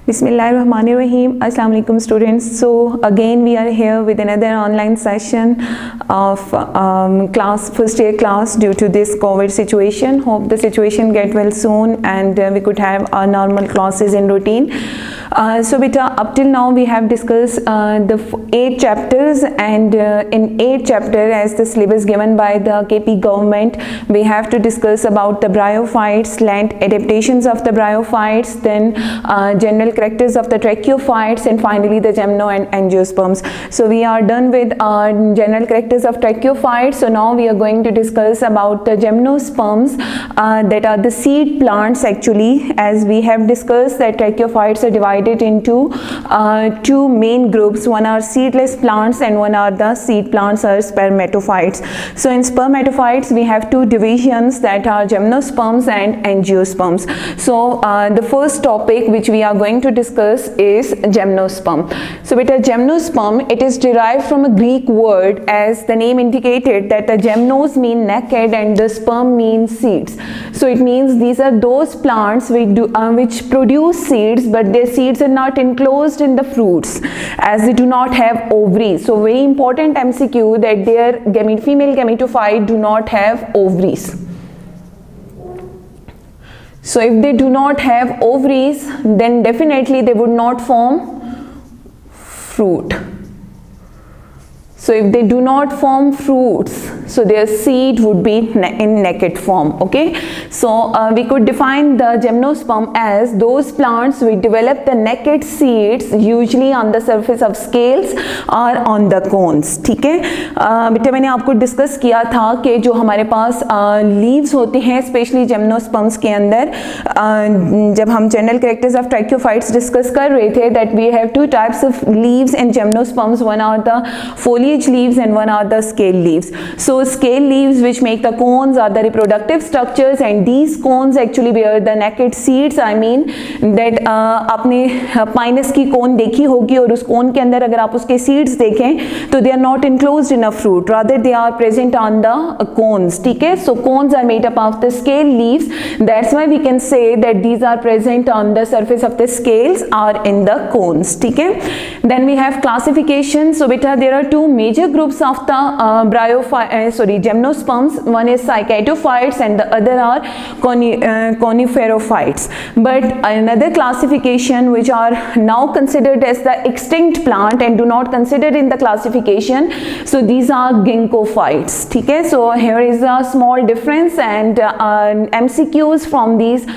Bismillahirrahmanirrahim. Assalamu alaikum students. So again we are here with another online session of first year class due to this COVID situation. Hope the situation get well soon and we could have our normal classes in routine. So beta, up till now we have discussed the 8 chapters and in 8 chapter as the syllabus given by the KP government, we have to discuss about the bryophytes, land adaptations of the bryophytes, then general characters of the tracheophytes, and finally the gymno and angiosperms. So we are done with general characters of tracheophytes. So now we are going to discuss about the gymnosperms that are the seed plants actually. As we have discussed that tracheophytes are divided into 2 main groups. One are seedless plants and one are the seed plants or spermatophytes. So in spermatophytes we have 2 divisions that are gymnosperms and angiosperms. So the first topic which we are going to discuss is gymnosperm. So with a gymnosperm, it is derived from a Greek word, as the name indicated that the gymnos mean naked and the sperm means seeds. So it means these are those plants which produce seeds, but their seeds are not enclosed in the fruits as they do not have ovaries. So very important MCQ that their female gametophyte do not have ovaries. So if they do not have ovaries, then definitely they would not form fruit. So if they do not form fruits, so their seed would be in naked form. Okay, so we could define the gymnosperm as those plants which develop the naked seeds usually on the surface of scales or on the cones. ठीक है बेटा, मैंने आपको discuss किया था कि जो हमारे पास लीव्स होते हैं स्पेशली जिम्नोस्पर्म्स के अंदर, जब हम general characters of tracheophytes discuss कर रहे थे that we have 2 types of leaves in gymnosperms. One are the foliage leaves and one are the scale leaves. So scale leaves which make the cones are the reproductive structures and these cones actually bear the naked seeds. I mean that आपने Pinus की कोन देखी होगी और उस कोन के अंदर अगर आप उसके seeds देखें तो they are not enclosed in a fruit, rather they are present on the cones. ठीक है, so cones are made up of the scale leaves. That's why we can say that these are present on the surface of the scales or in the cones. ठीक है, then we have classification. So beta, there are 2 major groups of the gymnosperms. One is cycadophytes and the other are coniferophytes. But another classification which are now considered as the extinct plant and do not considered in the classification, so these are ginkgophytes. ठीक है, so here is a small difference and MCQs from these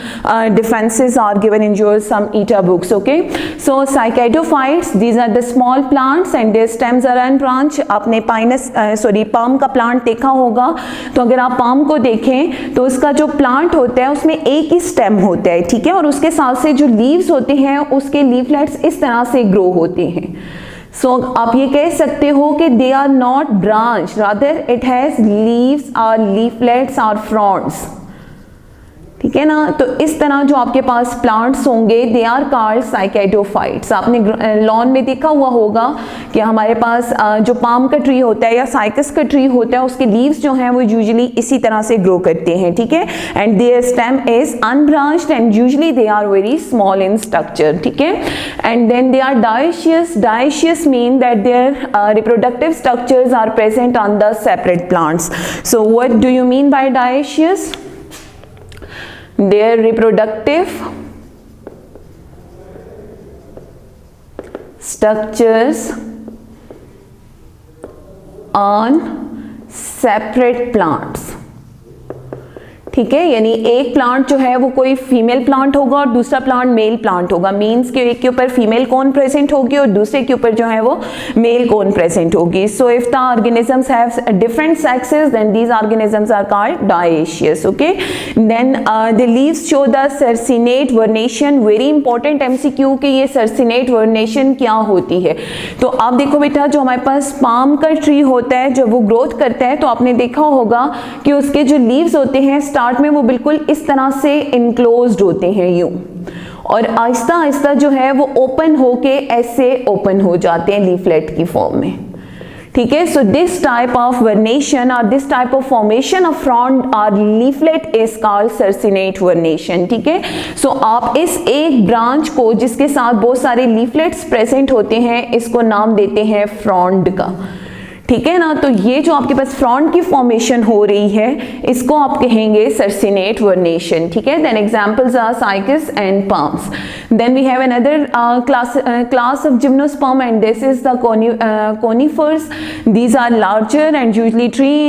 differences are given in your some ETA books. Okay, so cycadophytes, these are the small plants and their stems are unbranched. आपने palm का plant देखा होगा, तो अगर आप palm को देखें तो उसका जो प्लांट होता है उसमें एक ही स्टेम होता है. ठीक है, और उसके साथ से जो लीव्स होते हैं उसके लीफलेट्स इस तरह से ग्रो होते हैं. सो आप ये कह सकते हो कि they are not branch, rather it has leaves और लीफलेट्स और फ्रॉन्ट्स. ठीक है ना, तो इस तरह जो आपके पास प्लांट्स होंगे दे आर कॉल्ड साइकेडोफाइट्स. आपने लॉन में देखा हुआ होगा कि हमारे पास जो पाम का ट्री होता है या साइकस का ट्री होता है उसके लीव्स जो हैं वो यूजुअली इसी तरह से ग्रो करते हैं. ठीक है, and their stem is unbranched and usually they are very small in structure. ठीक है, and then they are dioecious. Dioecious mean that their reproductive structures are present on the separate plants. So what do you mean by dioecious? Their reproductive structures on separate plants. ठीक है, यानी एक plant जो है वो कोई female plant होगा और दूसरा प्लांट मेल प्लांट होगा. मीन्स कि एक के ऊपर फीमेल कोन प्रेजेंट होगी और दूसरे के ऊपर जो है वो मेल कोन प्रेजेंट होगी. So if the organisms have different sexes then these organisms are called dioecious. Okay, then the leaves show the circinate vernation. Very important MCQ कि ये सर्सिनेट वर्नेशन क्या होती है. तो आप देखो बेटा, जो हमारे पास पाम का ट्री होता है जब वो ग्रोथ करता है तो आपने देखा होगा कि उसके जो लीव्स होते हैं स्टार्ट में वो बिल्कुल इस तरह से इनक्लोज्ड होते हैं यूं, और आहिस्ता आहिस्ता जो है वो ओपन होके ऐसे ओपन हो जाते हैं लीफलेट की फॉर्म में. ठीक है, so this type of vernation और this type of formation of frond और leaflet is called circinate vernation. ठीक है, सो आप इस एक ब्रांच को जिसके साथ बहुत सारे लीफलेट्स प्रेजेंट होते हैं इसको नाम देते हैं फ्रॉन्ड का। ठीक है ना, तो ये जो आपके पास फ्रॉन्ड की फॉर्मेशन हो रही है इसको आप कहेंगे सर्सिनेट वर्नेशन। ठीक है, then examples are cycas and palms. Then we have another class of gymnosperm and this is the conifers. These are larger and usually tree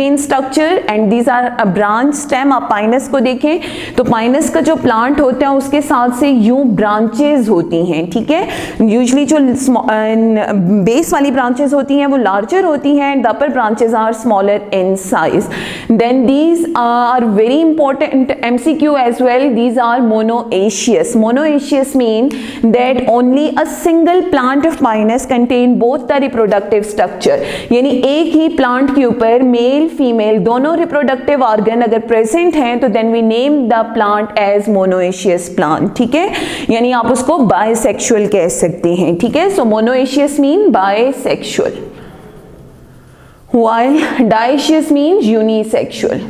in structure and these are a branch stem। आप Pinus को देखें तो Pinus का जो plant होता है उसके साथ से यूं ब्रांचेस होती हैं। ठीक है, यूजली जो बेस वाली ब्रांचेस होती हैं वो लार्जर होती हैं and the upper branches are smaller in size. Then these are very important MCQ as well. These are monoecious. Monoecious mean that only a single plant of pinus contain both the reproductive structure. यानी एक ही plant के ऊपर male female दोनों reproductive organ अगर present हैं तो then we name the plant as monoecious plant. ठीक है, यानी आप उसको बायसेक्सुअल कह सकते हैं। ठीक है, so monoecious mean bisexual while dioecious means unisexual।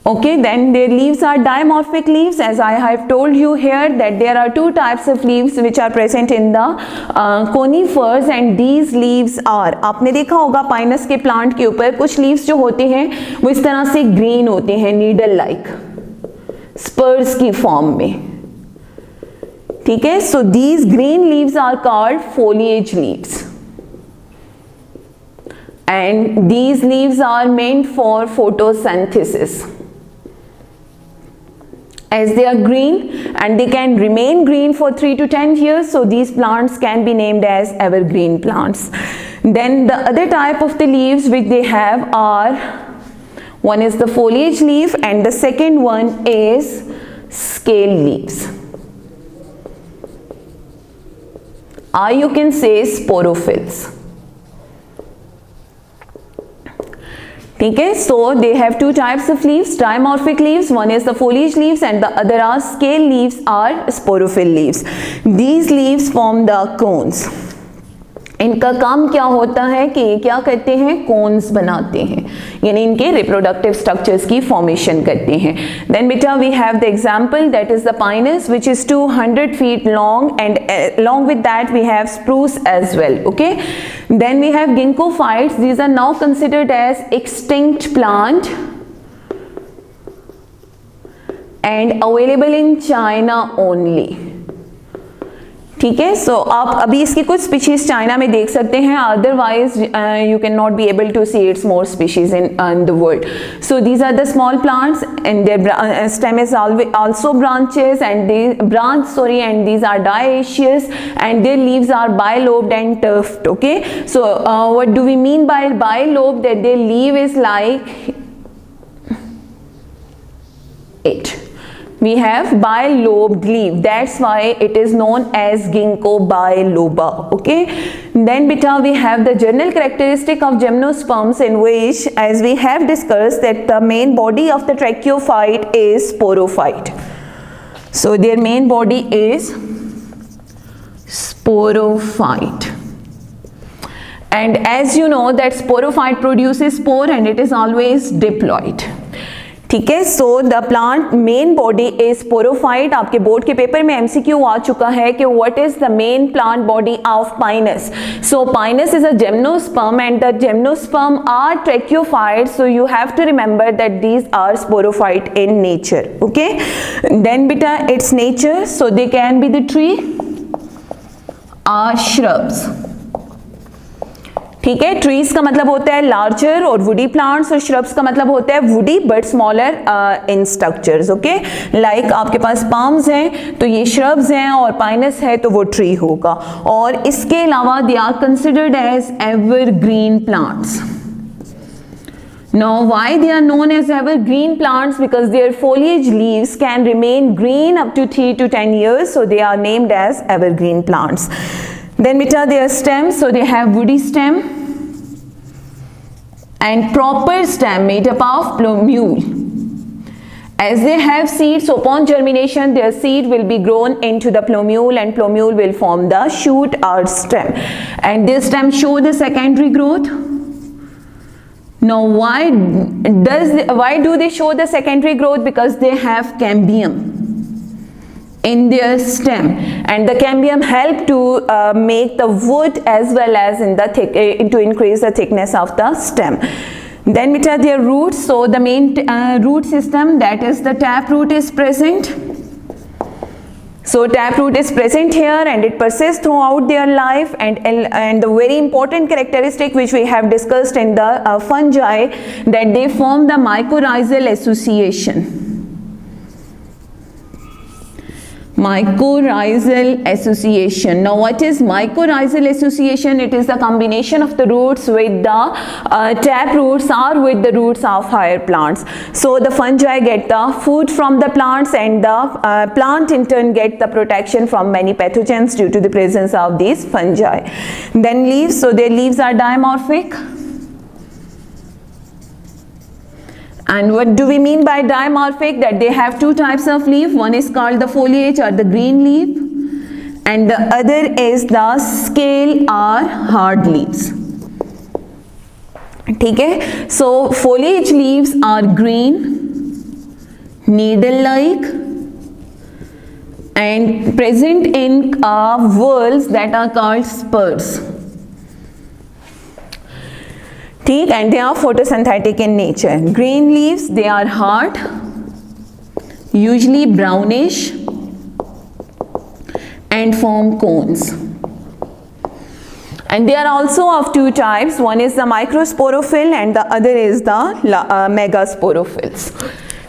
Okay, then their leaves are dimorphic leaves as I have told you here that there are two types of leaves which are present in the conifers and these leaves are, आपने देखा होगा Pinus के plant के ऊपर कुछ leaves जो होते हैं वो इस तरह से ग्रीन होते हैं नीडल लाइक स्पर्स की फॉर्म में। ठीक है, so these green leaves are called foliage leaves and these leaves are meant for photosynthesis as they are green and they can remain green for 3 to 10 years, so these plants can be named as evergreen plants. Then the other type of the leaves which they have are, one is the foliage leaf and the second one is scale leaves, or you can say sporophylls। ठीक है, so they have two types of leaves, dimorphic leaves, one is the foliage leaves and the other are scale leaves or sporophyll leaves। These leaves form the cones। इनका काम क्या होता है कि ये क्या करते हैं, कोन्स बनाते हैं, यानी इनके रिप्रोडक्टिव स्ट्रक्चर्स की फॉर्मेशन करते हैं। देन बेटा we have the example that is the pinus which is 200 feet long and along with that we have spruce as well। okay, then we have ginkgo phytes। these are now considered as extinct plant and available in China only। ठीक है, सो आप अभी इसकी कुछ species China में देख सकते हैं, otherwise you can not be able to see its more species in the world. So these are the small plants and their stem is also branches and they branch and these are dioecious and their leaves are bilobed and tufted। okay, so what do we mean by bilobed? that their leaf is like it, we have bilobed leaf, that's why it is known as ginkgo biloba। okay, then beta we have the general characteristic of gymnosperms in which as we have discussed that the main body of the tracheophyte is sporophyte। so their main body is sporophyte and as you know that sporophyte produces spore and it is always diploid। ठीक है, so the plant main body is sporophyte. आपके board के paper में MCQ आ चुका है कि what is the main plant body of Pinus. So Pinus is a gymnosperm and the gymnosperm are tracheophyte, so you have to remember that these are sporophyte in nature. Okay, then बेटा it's nature, so they can be the tree or shrubs. ठीक है, trees का मतलब होता है larger और woody plants और shrubs का मतलब होता है woody but smaller in structures. Okay, like आपके पास पाम्स हैं तो ये श्रब्स हैं और पाइनस है तो वो ट्री होगा। और इसके अलावा they are considered as evergreen plants. Now why they are known as evergreen plants? Because their foliage leaves can remain green up to 3 to 10 years, so they are named as evergreen plants। Then beta their stems, so they have woody stem and proper stem made up of plumule As they have seeds, so upon germination their seed will be grown into the plumule, and plumule will form the shoot or stem, and this stem show the secondary growth. Now why do they show the secondary growth? Because they have cambium in their stem, and the cambium help to make the wood as well as in the to increase the thickness of the stem. Then which are their roots? So the main root system, that is the taproot, is present. So taproot is present here, and it persists throughout their life, and the very important characteristic which we have discussed in the fungi, that they form the mycorrhizal association. Mycorrhizal association. Now what is mycorrhizal association? It is the combination of the roots with the taproots or with the roots of higher plants. So the fungi get the food from the plants, and the plant in turn get the protection from many pathogens due to the presence of these fungi. Then leaves. So their leaves are dimorphic. And what do we mean by dimorphic? That they have two types of leaf. One is called the foliage or the green leaf, and the other is the scale or hard leaves. Okay? So foliage leaves are green, needle-like, and present in whorls that are called spurs. And they are photosynthetic in nature. Green leaves, they are hard, usually brownish, and form cones. And they are also of two types. One is the microsporophyll, and the other is the megasporophylls.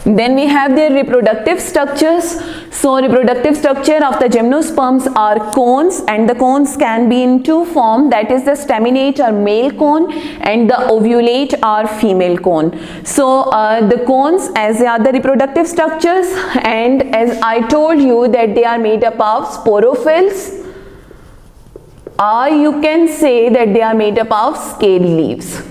Then we have their reproductive structures. So reproductive structure of the gymnosperms are cones, and the cones can be in two forms, that is the staminate or male cone and the ovulate or female cone. So the cones, as they are the reproductive structures, and as I told you that they are made up of sporophylls, or you can say that they are made up of scale leaves.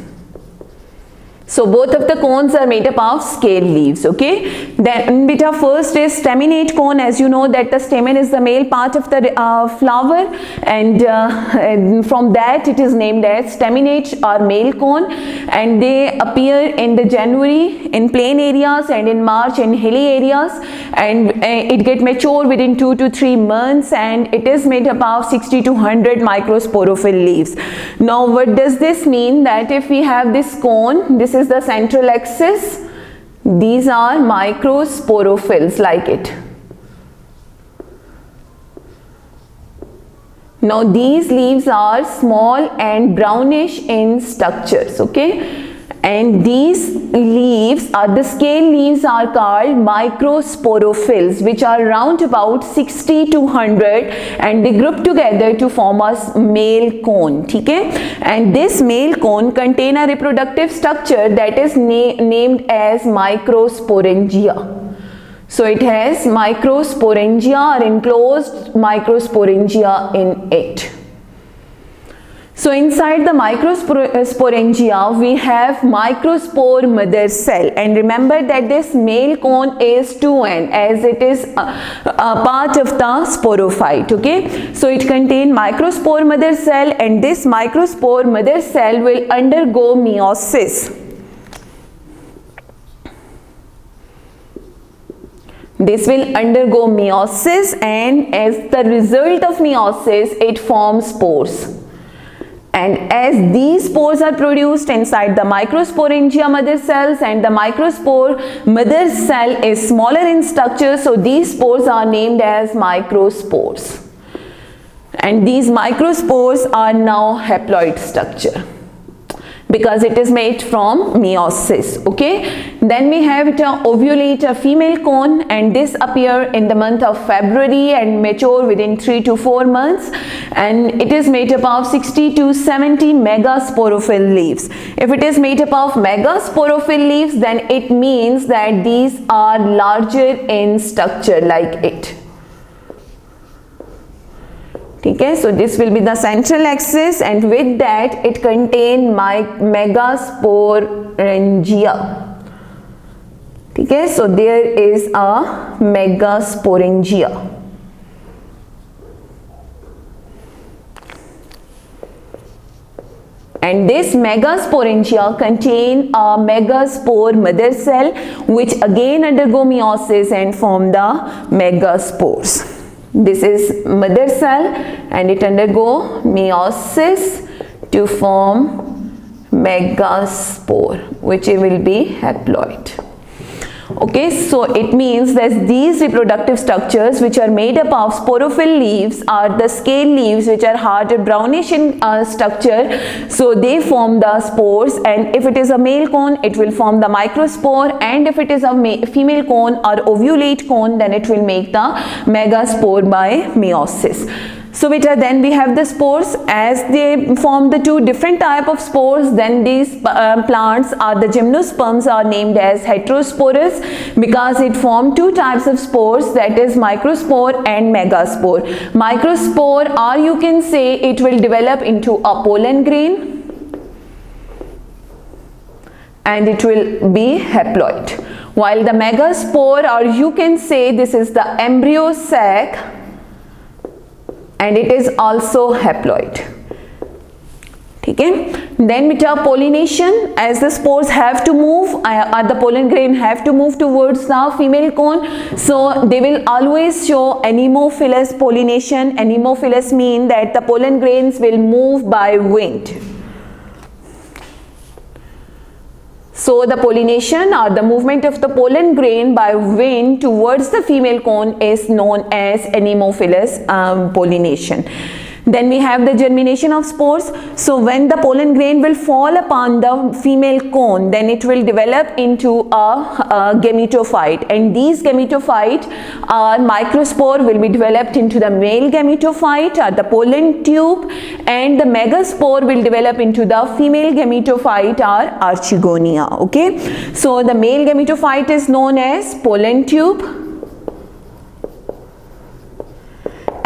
So both of the cones are made up of scale leaves. Okay. Then beta first is staminate cone. As you know that the stamen is the male part of the flower, and from that it is named as staminate or male cone, and they appear in the January in plain areas and in March in hilly areas, and it get mature within 2 to 3 months, and it is made up of 60 to 100 microsporophyll leaves. Now what does this mean? That if we have this cone, this is the central axis, these are microsporophylls like it. Now these leaves are small and brownish in structures. Okay, and these leaves are the scale leaves are called microsporophylls, which are round about 60 to 100, and they group together to form a male cone. Okay? And this male cone contain a reproductive structure that is named as microsporangia. So it has microsporangia or enclosed microsporangia in it. So inside the microsporangia we have microspore mother cell, and remember that this male cone is 2n as it is a part of the sporophyte. Okay, so it contains microspore mother cell, and this microspore mother cell will undergo meiosis. This will undergo meiosis, and as the result of meiosis it forms spores. And as these spores are produced inside the microsporangia mother cells, and the microspore mother cell is smaller in structure, so these spores are named as microspores. And these microspores are now haploid structure because it is made from meiosis. Okay, then we have it ovulate a female cone, and this appear in the month of February and mature within 3 to 4 months, and it is made up of 60 to 70 megasporophyll leaves. If it is made up of megasporophyll leaves, then it means that these are larger in structure like it. Okay, so this will be the central axis, and with that it contains megasporangia. ठीक है. So there is a megasporangia. And this megasporangia contain a megaspore mother cell which again undergo meiosis and form the megaspores. This is mother cell and it undergo meiosis to form megaspore which will be haploid. Okay, so it means that these reproductive structures which are made up of sporophyll leaves are the scale leaves which are hard and brownish in structure. So they form the spores, and if it is a male cone it will form the microspore, and if it is a female cone or ovulate cone then it will make the megaspore by meiosis. So beta, then we have the spores. As they form the two different type of spores, then these plants are the gymnosperms are named as heterosporous because it form two types of spores, that is microspore and megaspore. Microspore, or you can say it will develop into a pollen grain and it will be haploid, while the megaspore, or you can say this is the embryo sac and it is also haploid. ठीक है. Then beta, pollination, as the spores have to move or the pollen grain have to move towards the female cone, so they will always show anemophilous pollination. Anemophilous mean that the pollen grains will move by wind. So the pollination or the movement of the pollen grain by wind towards the female cone is known as anemophilous pollination. Then we have the germination of spores. So when the pollen grain will fall upon the female cone, then it will develop into a gametophyte, and these gametophyte or microspore will be developed into the male gametophyte or the pollen tube, and the megaspore will develop into the female gametophyte or archegonia. Okay, so the male gametophyte is known as pollen tube,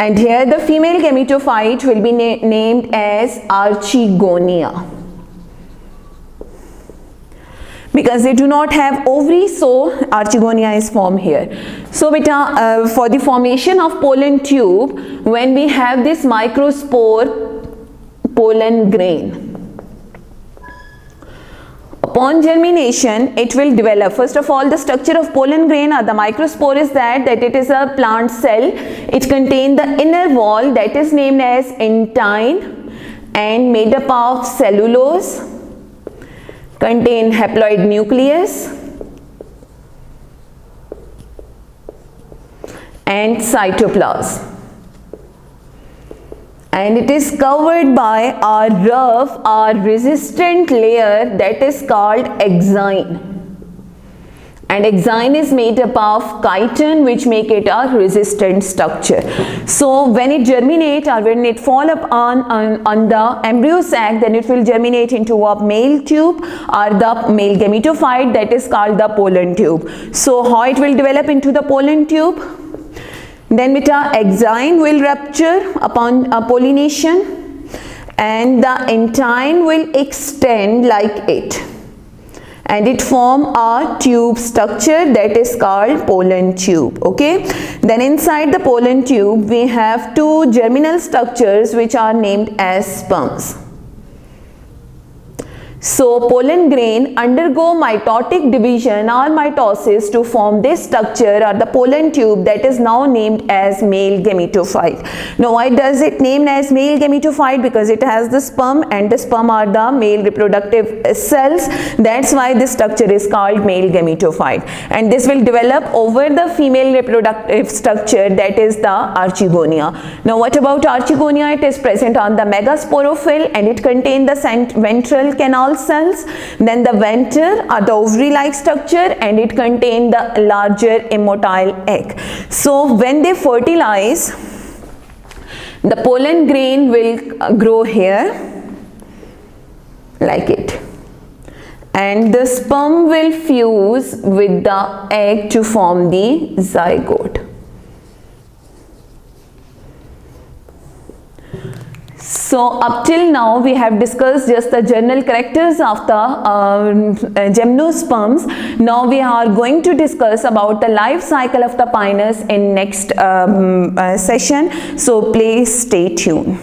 and here the female gametophyte will be named as archegonia because they do not have ovaries, so archegonia is formed here. So beta, for the formation of pollen tube, when we have this microspore pollen grain, upon germination it will develop. First of all, the structure of pollen grain or the microspore is that it is a plant cell. It contains the inner wall that is named as intine and made up of cellulose, contain haploid nucleus and cytoplasm, and it is covered by a rough or resistant layer that is called exine, and exine is made up of chitin which make it a resistant structure. So when it germinate or when it fall up on the embryo sac, then it will germinate into a male tube or the male gametophyte that is called the pollen tube. So how it will develop into the pollen tube? Then beta, exine will rupture upon pollination and the intine will extend like it, and it form a tube structure that is called pollen tube. Okay, then inside the pollen tube we have two germinal structures which are named as sperms. So pollen grain undergo mitotic division or mitosis to form this structure or the pollen tube that is now named as male gametophyte. Now why does it named as male gametophyte? Because it has the sperm, and the sperm are the male reproductive cells. That's why this structure is called male gametophyte, and this will develop over the female reproductive structure that is the archegonia. Now what about archegonia? It is present on the megasporophyll and it contains the ventral canal cells, then the venter or the ovary-like structure, and it contains the larger immotile egg. So when they fertilize, the pollen grain will grow here like it, and the sperm will fuse with the egg to form the zygote. So up till now we have discussed just the general characters of the gymnosperms. Now we are going to discuss about the life cycle of the pinus in next session. So please stay tuned.